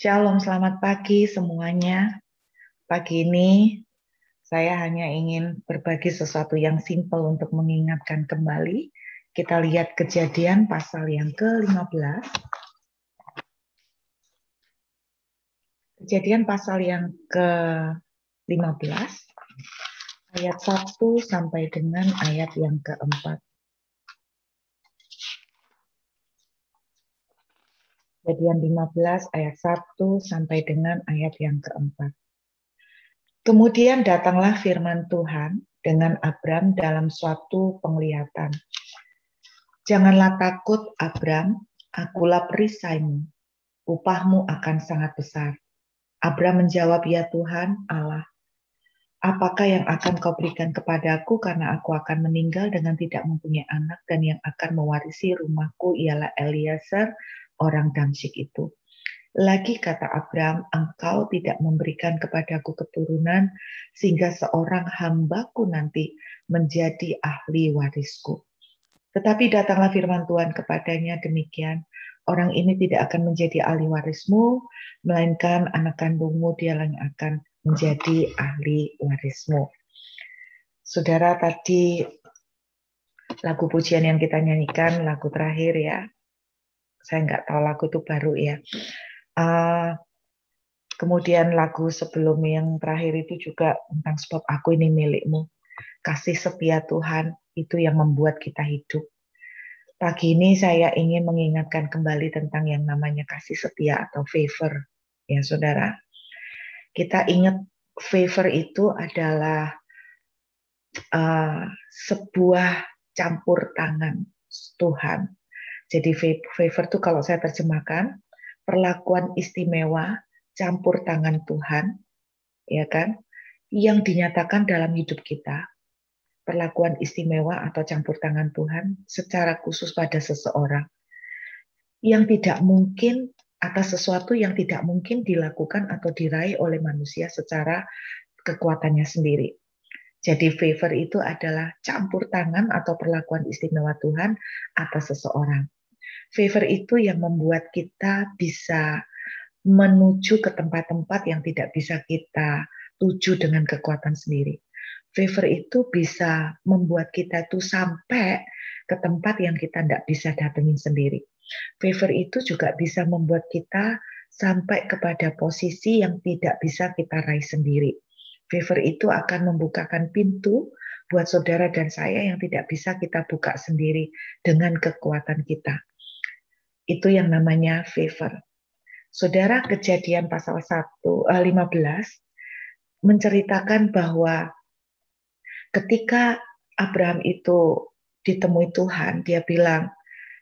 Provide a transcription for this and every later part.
Shalom, selamat pagi semuanya. Pagi ini saya hanya ingin berbagi sesuatu yang simpel untuk mengingatkan kembali. Kita lihat Kejadian pasal yang ke-15. Kejadian pasal yang ke-15 ayat 1 sampai dengan ayat yang ke-4. Kejadian 15 ayat 1 sampai dengan ayat yang ke-4. Kemudian datanglah firman Tuhan dengan Abram dalam suatu penglihatan. Janganlah takut, Abram, akulah perisaimu, upahmu akan sangat besar. Abram menjawab, ya Tuhan Allah, apakah yang akan kau berikan kepadaku karena aku akan meninggal dengan tidak mempunyai anak, dan yang akan mewarisi rumahku ialah Eliezer, orang Damsyik itu. Lagi kata Abram, engkau tidak memberikan kepadaku keturunan, sehingga seorang hambaku nanti menjadi ahli warisku. Tetapi datanglah firman Tuhan kepadanya demikian, orang ini tidak akan menjadi ahli warismu, melainkan anak kandungmu dialah yang akan menjadi ahli warismu. Saudara, tadi lagu pujian yang kita nyanyikan, lagu terakhir ya. Saya nggak tahu lagu itu baru ya. Kemudian lagu sebelum yang terakhir itu juga tentang sebab aku ini milikmu. Kasih setia Tuhan itu yang membuat kita hidup. Pagi ini saya ingin mengingatkan kembali tentang yang namanya kasih setia atau favor. Ya saudara, kita ingat favor itu adalah sebuah campur tangan Tuhan. Jadi favor itu kalau saya terjemahkan, perlakuan istimewa, campur tangan Tuhan, ya kan, yang dinyatakan dalam hidup kita. Perlakuan istimewa atau campur tangan Tuhan secara khusus pada seseorang yang tidak mungkin, atas sesuatu yang tidak mungkin dilakukan atau diraih oleh manusia secara kekuatannya sendiri. Jadi favor itu adalah campur tangan atau perlakuan istimewa Tuhan atas seseorang. Favor itu yang membuat kita bisa menuju ke tempat-tempat yang tidak bisa kita tuju dengan kekuatan sendiri. Favor itu bisa membuat kita tuh sampai ke tempat yang kita tidak bisa datengin sendiri. Favor itu juga bisa membuat kita sampai kepada posisi yang tidak bisa kita raih sendiri. Favor itu akan membukakan pintu buat saudara dan saya yang tidak bisa kita buka sendiri dengan kekuatan kita. Itu yang namanya favor. Saudara, Kejadian pasal 15 menceritakan bahwa ketika Abraham itu ditemui Tuhan, dia bilang,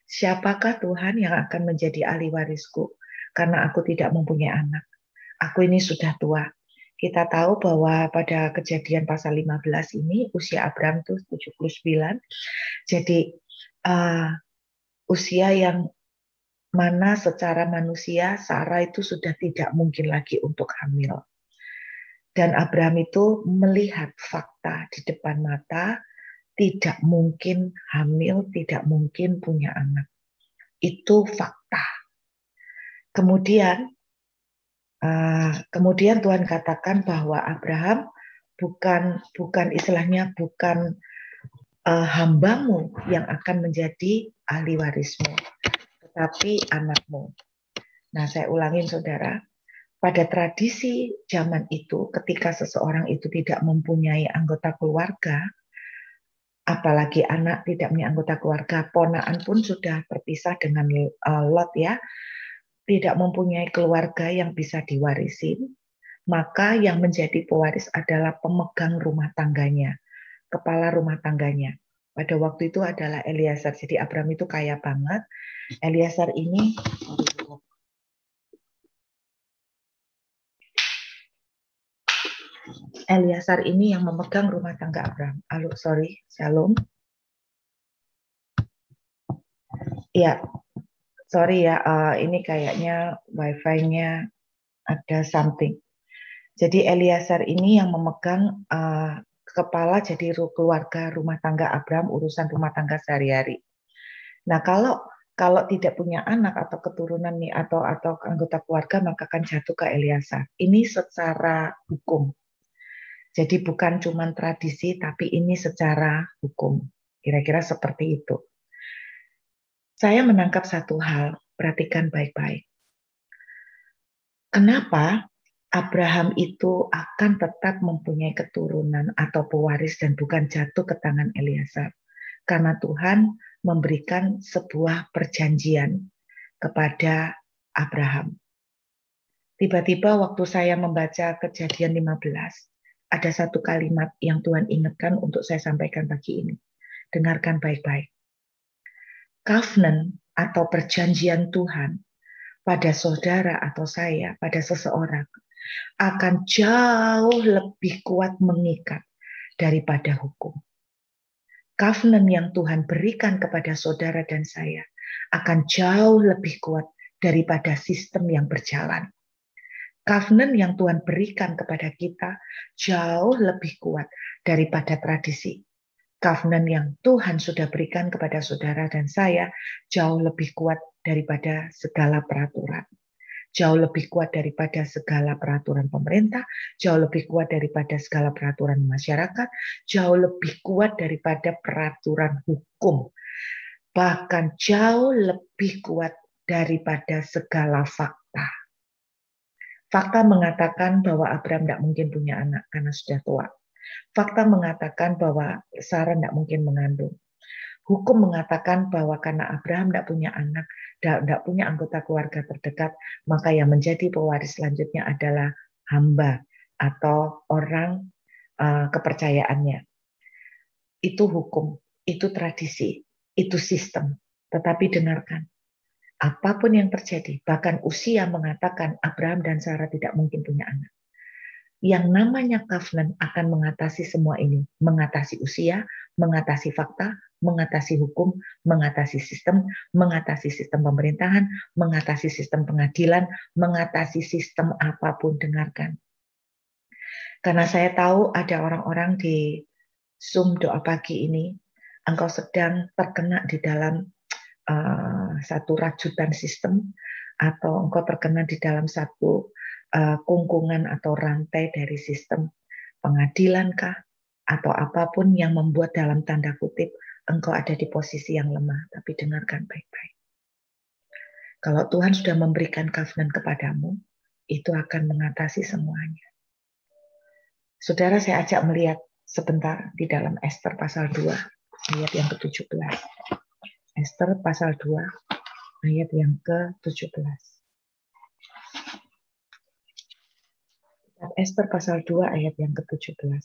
siapakah Tuhan yang akan menjadi ahli warisku? Karena aku tidak mempunyai anak. Aku ini sudah tua. Kita tahu bahwa pada Kejadian pasal 15 ini usia Abraham itu 79. Jadi usia yang mana secara manusia Sarah itu sudah tidak mungkin lagi untuk hamil. Dan Abraham itu melihat fakta di depan mata, tidak mungkin hamil, tidak mungkin punya anak. Itu fakta. Kemudian Tuhan katakan bahwa Abraham bukan istilahnya bukan hambamu yang akan menjadi ahli warismu, tetapi anakmu. Nah, saya ulangin saudara, pada tradisi zaman itu ketika seseorang itu tidak mempunyai anggota keluarga, apalagi anak tidak punya anggota keluarga, ponakan pun sudah terpisah dengan Lot ya, tidak mempunyai keluarga yang bisa diwarisin, maka yang menjadi pewaris adalah pemegang rumah tangganya, kepala rumah tangganya. Pada waktu itu adalah Eliezer. Jadi Abraham itu kaya banget. Eliezer ini yang memegang rumah tangga Abraham. Shalom. Ya, sorry ya, ini kayaknya wifi-nya ada something. Jadi Eliezer ini yang memegang kepala jadi keluarga rumah tangga Abraham, urusan rumah tangga sehari-hari. Nah, Kalau tidak punya anak atau keturunan nih atau anggota keluarga maka akan jatuh ke Eleazar. Ini secara hukum. Jadi bukan cuma tradisi tapi ini secara hukum. Kira-kira seperti itu. Saya menangkap satu hal, perhatikan baik-baik. Kenapa Abraham itu akan tetap mempunyai keturunan atau pewaris dan bukan jatuh ke tangan Eleazar? Karena Tuhan memberikan sebuah perjanjian kepada Abraham. Tiba-tiba waktu saya membaca Kejadian 15, ada satu kalimat yang Tuhan ingatkan untuk saya sampaikan pagi ini. Dengarkan baik-baik. Covenant atau perjanjian Tuhan pada saudara atau saya, pada seseorang, akan jauh lebih kuat mengikat daripada hukum. Covenant yang Tuhan berikan kepada saudara dan saya akan jauh lebih kuat daripada sistem yang berjalan. Covenant yang Tuhan berikan kepada kita jauh lebih kuat daripada tradisi. Covenant yang Tuhan sudah berikan kepada saudara dan saya jauh lebih kuat daripada segala peraturan. Jauh lebih kuat daripada segala peraturan pemerintah, jauh lebih kuat daripada segala peraturan masyarakat, jauh lebih kuat daripada peraturan hukum. Bahkan jauh lebih kuat daripada segala fakta. Fakta mengatakan bahwa Abraham tidak mungkin punya anak karena sudah tua. Fakta mengatakan bahwa Sarah tidak mungkin mengandung. Hukum mengatakan bahwa karena Abraham tidak punya anak, tidak punya anggota keluarga terdekat, maka yang menjadi pewaris selanjutnya adalah hamba atau orang kepercayaannya. Itu hukum, itu tradisi, itu sistem. Tetapi dengarkan, apapun yang terjadi, bahkan usia mengatakan Abraham dan Sarah tidak mungkin punya anak. Yang namanya covenant akan mengatasi semua ini. Mengatasi usia, mengatasi fakta, mengatasi hukum, mengatasi sistem pemerintahan, mengatasi sistem pengadilan, mengatasi sistem apapun. Dengarkan. Karena saya tahu ada orang-orang di Zoom doa pagi ini, engkau sedang terkena di dalam satu rajutan sistem, atau engkau terkena di dalam satu kungkungan atau rantai dari sistem pengadilan kah, atau apapun yang membuat dalam tanda kutip engkau ada di posisi yang lemah. Tapi dengarkan baik-baik. Kalau Tuhan sudah memberikan covenant kepadamu, itu akan mengatasi semuanya. Saudara, saya ajak melihat sebentar di dalam Esther pasal 2, ayat yang ke-17. Esther pasal 2, ayat yang ke-17. Esther pasal 2 ayat yang ke-17.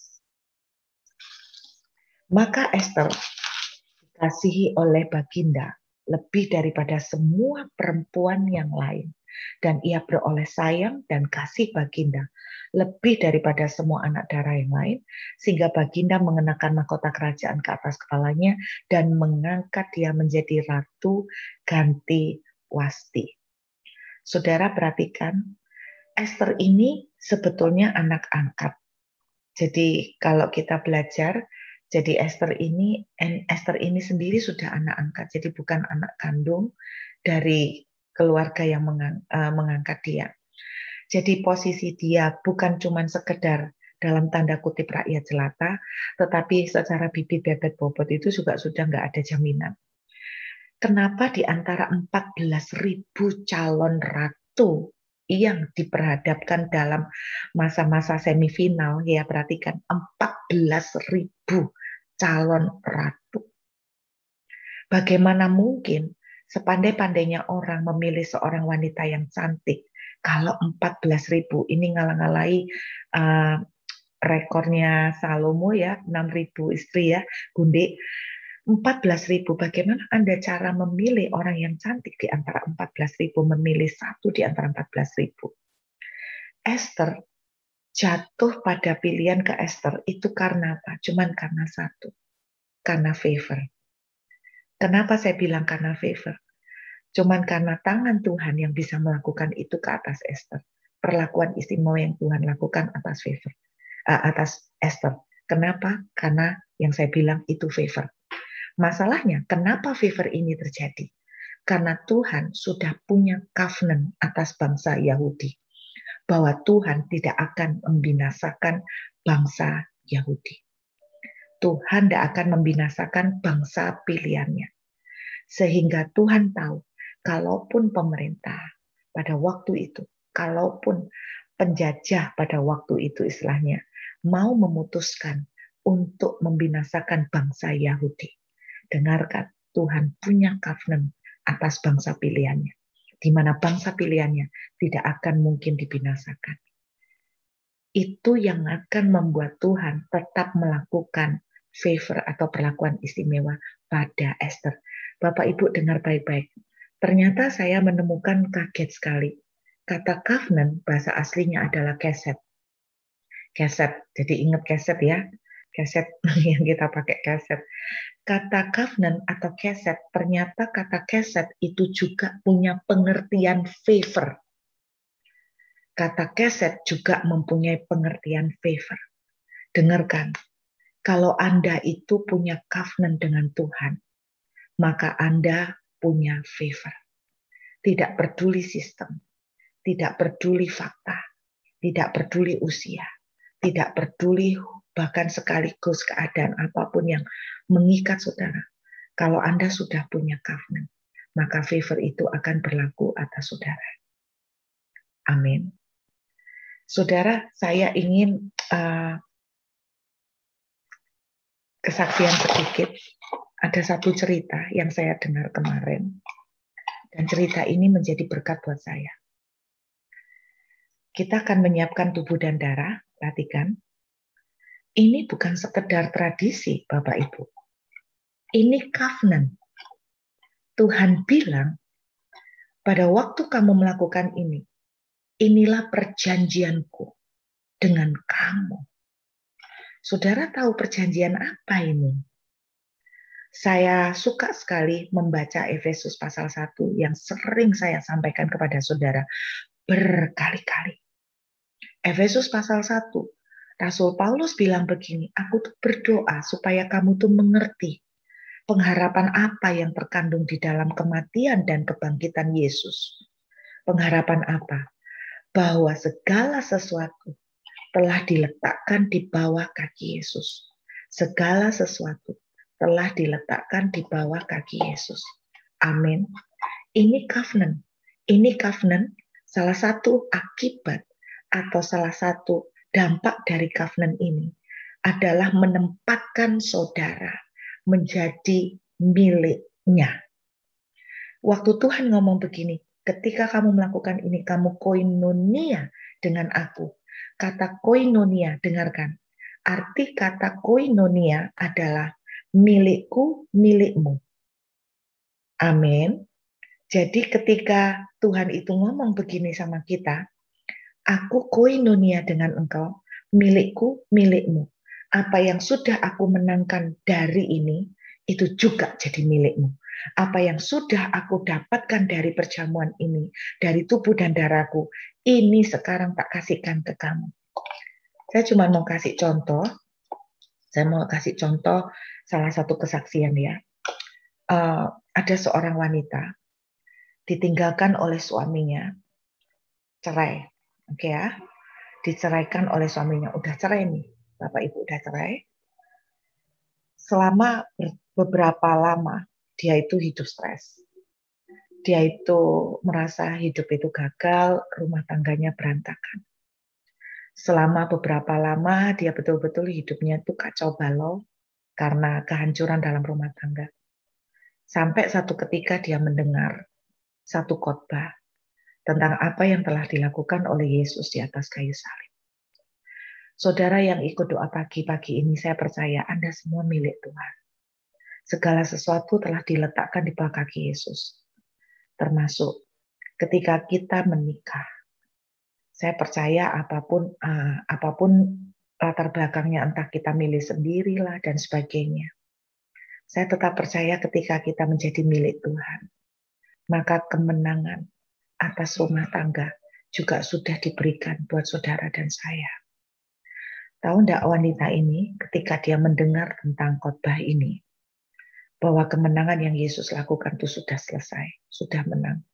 Maka Esther dikasihi oleh Baginda lebih daripada semua perempuan yang lain. Dan ia beroleh sayang dan kasih Baginda lebih daripada semua anak darah yang lain. Sehingga Baginda mengenakan mahkota kerajaan ke atas kepalanya dan mengangkat dia menjadi ratu ganti Wasti. Saudara perhatikan, Esther ini sebetulnya anak angkat. Jadi kalau kita belajar, jadi Esther ini sendiri sudah anak angkat. Jadi bukan anak kandung dari keluarga yang mengangkat dia. Jadi posisi dia bukan cuma sekedar dalam tanda kutip rakyat jelata, tetapi secara bibit bebet bobot itu juga sudah nggak ada jaminan. Kenapa di antara 14.000 calon ratu yang diperhadapkan dalam masa-masa semifinal, ya perhatikan 14.000 calon ratu. Bagaimana mungkin sepandai-pandainya orang memilih seorang wanita yang cantik, kalau 14.000 ini ngalang-ngalai rekornya Salomo ya, 6.000 istri ya, Gundi. 14.000, bagaimana Anda cara memilih orang yang cantik di antara 14.000, memilih satu di antara 14.000? Esther jatuh pada pilihan ke Esther itu karena apa? Cuman karena satu, karena favor. Kenapa saya bilang karena favor? Cuman karena tangan Tuhan yang bisa melakukan itu ke atas Esther. Perlakuan istimewa yang Tuhan lakukan atas favor, atas Esther. Kenapa? Karena yang saya bilang itu favor. Masalahnya, kenapa favor ini terjadi? Karena Tuhan sudah punya covenant atas bangsa Yahudi. Bahwa Tuhan tidak akan membinasakan bangsa Yahudi. Tuhan tidak akan membinasakan bangsa pilihannya. Sehingga Tuhan tahu, kalaupun pemerintah pada waktu itu, kalaupun penjajah pada waktu itu istilahnya, mau memutuskan untuk membinasakan bangsa Yahudi. Dengarkan, Tuhan punya covenant atas bangsa pilihannya, di mana bangsa pilihannya tidak akan mungkin dibinasakan. Itu yang akan membuat Tuhan tetap melakukan favor atau perlakuan istimewa pada Esther. Bapak Ibu dengar baik-baik. Ternyata saya menemukan kaget sekali. Kata covenant bahasa aslinya adalah keset. Keset, jadi ingat keset ya. Keset yang kita pakai keset. Kata covenant atau keset, ternyata kata keset itu juga punya pengertian favor. Kata keset juga mempunyai pengertian favor. Dengarkan, kalau Anda itu punya covenant dengan Tuhan, maka Anda punya favor. Tidak peduli sistem, tidak peduli fakta, tidak peduli usia, tidak peduli bahkan sekaligus keadaan apapun yang mengikat saudara. Kalau Anda sudah punya covenant, maka favor itu akan berlaku atas saudara. Amin. Saudara, saya ingin kesaksian sedikit. Ada satu cerita yang saya dengar kemarin. Dan cerita ini menjadi berkat buat saya. Kita akan menyiapkan tubuh dan darah, perhatikan. Ini bukan sekedar tradisi, Bapak Ibu. Ini covenant. Tuhan bilang, pada waktu kamu melakukan ini, inilah perjanjianku dengan kamu. Saudara tahu perjanjian apa ini? Saya suka sekali membaca Efesus pasal 1 yang sering saya sampaikan kepada saudara berkali-kali. Efesus pasal 1, Rasul Paulus bilang begini, aku tuh berdoa supaya kamu tuh mengerti pengharapan apa yang terkandung di dalam kematian dan kebangkitan Yesus. Pengharapan apa? Bahwa segala sesuatu telah diletakkan di bawah kaki Yesus. Segala sesuatu telah diletakkan di bawah kaki Yesus. Amin. Ini covenant. Ini covenant, salah satu akibat atau salah satu dampak dari covenant ini adalah menempatkan saudara menjadi miliknya. Waktu Tuhan ngomong begini, ketika kamu melakukan ini, kamu koinonia dengan aku. Kata koinonia, dengarkan. Arti kata koinonia adalah milikku, milikmu. Amin. Jadi ketika Tuhan itu ngomong begini sama kita, aku koinonia dengan engkau, milikku, milikmu. Apa yang sudah aku menangkan dari ini, itu juga jadi milikmu. Apa yang sudah aku dapatkan dari perjamuan ini, dari tubuh dan darahku, ini sekarang tak kasihkan ke kamu. Saya cuma mau kasih contoh. Saya mau kasih contoh salah satu kesaksian ya. Ada seorang wanita ditinggalkan oleh suaminya, cerai. Oke ya, diceraikan oleh suaminya, udah cerai nih, Bapak Ibu udah cerai. Selama beberapa lama dia itu hidup stres. Dia itu merasa hidup itu gagal, rumah tangganya berantakan. Selama beberapa lama dia betul-betul hidupnya itu kacau balau karena kehancuran dalam rumah tangga. Sampai satu ketika dia mendengar satu khotbah tentang apa yang telah dilakukan oleh Yesus di atas kayu salib. Saudara yang ikut doa pagi-pagi ini, saya percaya Anda semua milik Tuhan. Segala sesuatu telah diletakkan di bawah kaki Yesus. Termasuk ketika kita menikah. Saya percaya apapun latar belakangnya, entah kita milih sendirilah dan sebagainya. Saya tetap percaya ketika kita menjadi milik Tuhan, maka kemenangan atas rumah tangga juga sudah diberikan buat saudara dan saya. Tahu enggak wanita ini ketika dia mendengar tentang khotbah ini, bahwa kemenangan yang Yesus lakukan itu sudah selesai, sudah menang.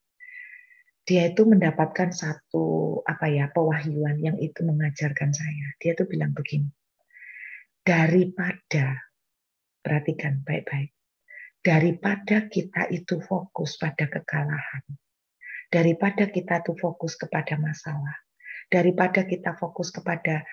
Dia itu mendapatkan satu pewahyuan yang itu mengajarkan saya. Dia itu bilang begini, daripada, perhatikan baik-baik, daripada kita itu fokus pada kekalahan, daripada kita itu fokus kepada masalah, daripada kita fokus kepada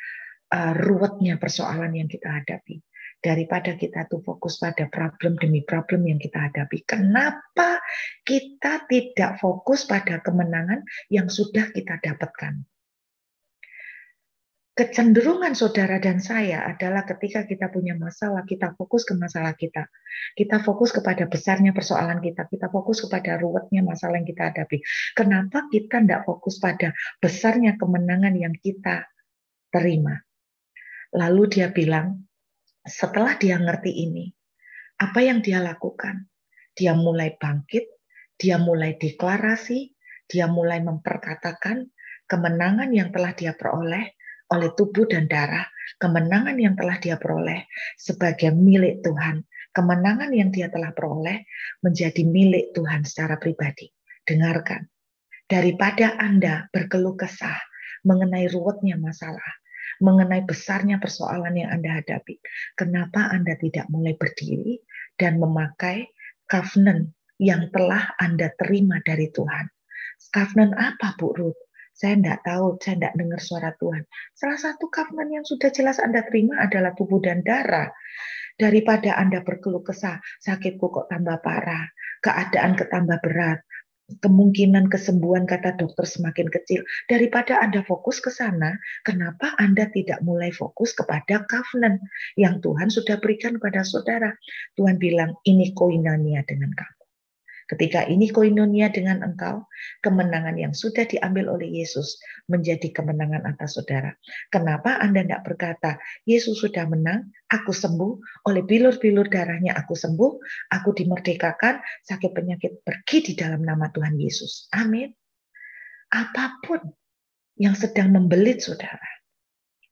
ruwetnya persoalan yang kita hadapi, daripada kita tuh fokus pada problem demi problem yang kita hadapi. Kenapa kita tidak fokus pada kemenangan yang sudah kita dapatkan? Kecenderungan saudara dan saya adalah ketika kita punya masalah, kita fokus ke masalah kita. Kita fokus kepada besarnya persoalan kita. Kita fokus kepada ruwetnya masalah yang kita hadapi. Kenapa kita tidak fokus pada besarnya kemenangan yang kita terima? Lalu dia bilang, setelah dia ngerti ini, apa yang dia lakukan? Dia mulai bangkit, dia mulai deklarasi, dia mulai memperkatakan kemenangan yang telah dia peroleh oleh tubuh dan darah, kemenangan yang telah dia peroleh sebagai milik Tuhan, kemenangan yang dia telah peroleh menjadi milik Tuhan secara pribadi. Dengarkan, daripada Anda berkeluh kesah mengenai ruwetnya masalah, mengenai besarnya persoalan yang Anda hadapi, kenapa Anda tidak mulai berdiri dan memakai covenant yang telah Anda terima dari Tuhan? Covenant apa, Bu Ruth? Saya tidak tahu, saya tidak dengar suara Tuhan. Salah satu covenant yang sudah jelas Anda terima adalah tubuh dan darah. Daripada Anda berkeluh kesah, sakitku kok tambah parah, keadaan ketambah berat, kemungkinan kesembuhan kata dokter semakin kecil. Daripada Anda fokus ke sana, kenapa Anda tidak mulai fokus kepada covenant yang Tuhan sudah berikan kepada saudara? Tuhan bilang, ini koinonia dengan kamu. Ketika ini koinonia dengan engkau, kemenangan yang sudah diambil oleh Yesus menjadi kemenangan atas saudara. Kenapa Anda tidak berkata, Yesus sudah menang, aku sembuh, oleh bilur-bilur darahnya aku sembuh, aku dimerdekakan, sakit penyakit pergi di dalam nama Tuhan Yesus. Amin. Apapun yang sedang membelit saudara,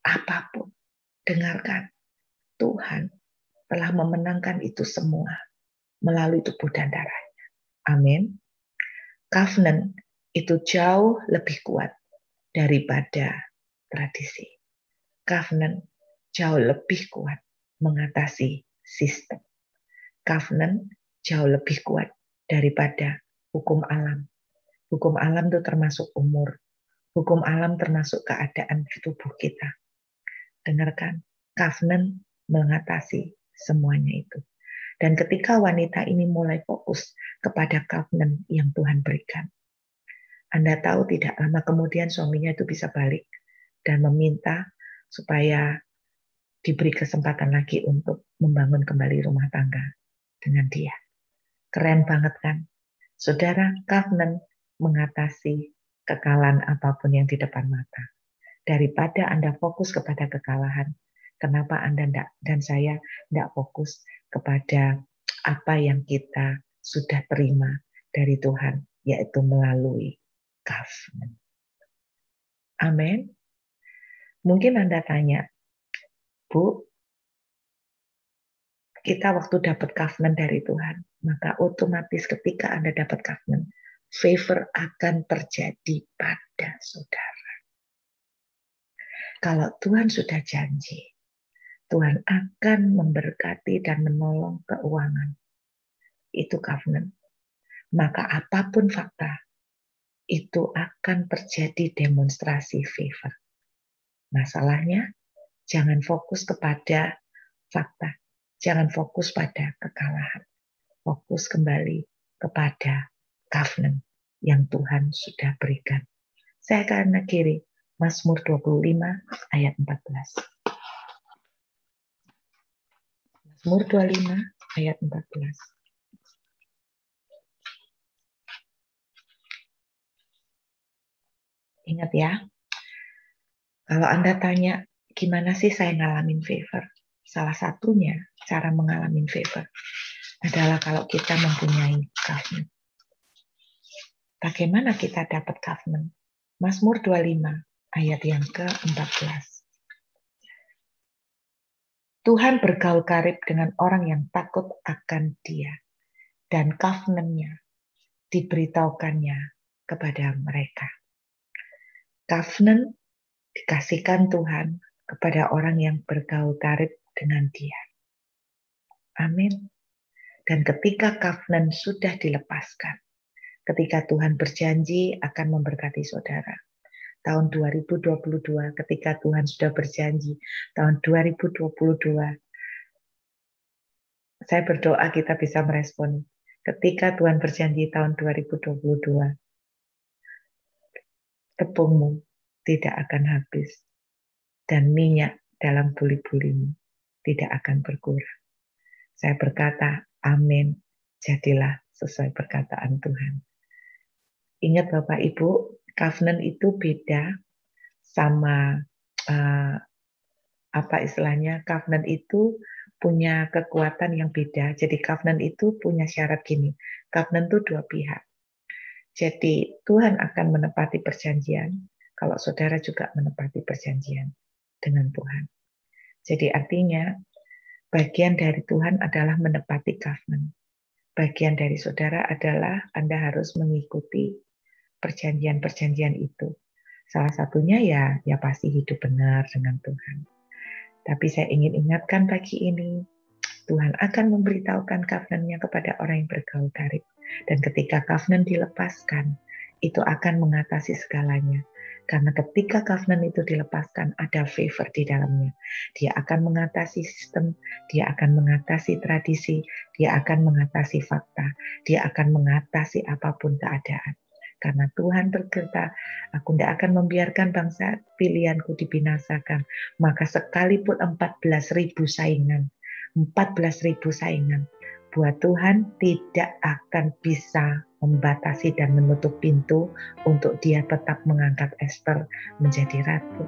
apapun, dengarkan, Tuhan telah memenangkan itu semua melalui tubuh dan darah. Amin. Covenant itu jauh lebih kuat daripada tradisi. Covenant jauh lebih kuat mengatasi sistem. Covenant jauh lebih kuat daripada hukum alam. Hukum alam itu termasuk umur. Hukum alam termasuk keadaan tubuh kita. Dengarkan, covenant mengatasi semuanya itu. Dan ketika wanita ini mulai fokus kepada covenant yang Tuhan berikan, Anda tahu tidak lama kemudian suaminya itu bisa balik dan meminta supaya diberi kesempatan lagi untuk membangun kembali rumah tangga dengan dia. Keren banget kan? Saudara, covenant mengatasi kekalahan apapun yang di depan mata. Daripada Anda fokus kepada kekalahan, kenapa Anda dan saya tidak fokus kepada apa yang kita sudah terima dari Tuhan, yaitu melalui covenant. Amin. Mungkin Anda tanya, Bu, kita waktu dapat covenant dari Tuhan, maka otomatis ketika Anda dapat covenant, favor akan terjadi pada saudara. Kalau Tuhan sudah janji, Tuhan akan memberkati dan menolong keuangan. Itu covenant. Maka apapun fakta, itu akan terjadi demonstrasi favor. Masalahnya, jangan fokus kepada fakta. Jangan fokus pada kekalahan. Fokus kembali kepada covenant yang Tuhan sudah berikan. Saya akan akhiri Mazmur 25 ayat 14. Mazmur 25 ayat 14. Ingat ya, kalau Anda tanya, gimana sih saya ngalamin favor? Salah satunya, cara mengalami favor adalah kalau kita mempunyai covenant. Bagaimana kita dapat covenant? Mazmur 25 ayat yang ke-14. Tuhan bergaul karib dengan orang yang takut akan Dia. Dan covenant-nya diberitahukannya kepada mereka. Covenant dikasihkan Tuhan kepada orang yang bergaul karib dengan Dia. Amin. Dan ketika covenant sudah dilepaskan, ketika Tuhan berjanji akan memberkati saudara, tahun 2022 ketika Tuhan sudah berjanji, tahun 2022, saya berdoa kita bisa merespon. Ketika Tuhan berjanji tahun 2022, tepungmu tidak akan habis dan minyak dalam buli-bulimu tidak akan berkurang. Saya berkata, amin, jadilah sesuai perkataan Tuhan. Ingat Bapak Ibu, covenant itu beda sama covenant itu punya kekuatan yang beda. Jadi covenant itu punya syarat gini, covenant itu dua pihak. Jadi Tuhan akan menepati perjanjian kalau saudara juga menepati perjanjian dengan Tuhan. Jadi artinya bagian dari Tuhan adalah menepati covenant. Bagian dari saudara adalah Anda harus mengikuti perjanjian-perjanjian itu. Salah satunya ya pasti hidup benar dengan Tuhan. Tapi saya ingin ingatkan pagi ini, Tuhan akan memberitahukan covenant-nya kepada orang yang bergaul karib. Dan ketika covenant dilepaskan, itu akan mengatasi segalanya. Karena ketika covenant itu dilepaskan, ada favor di dalamnya. Dia akan mengatasi sistem, dia akan mengatasi tradisi, dia akan mengatasi fakta, dia akan mengatasi apapun keadaan. Karena Tuhan berkata, aku tidak akan membiarkan bangsa pilihanku dibinasakan. Maka sekalipun 14.000 saingan, buat Tuhan tidak akan bisa membatasi dan menutup pintu untuk Dia tetap mengangkat Esther menjadi ratu.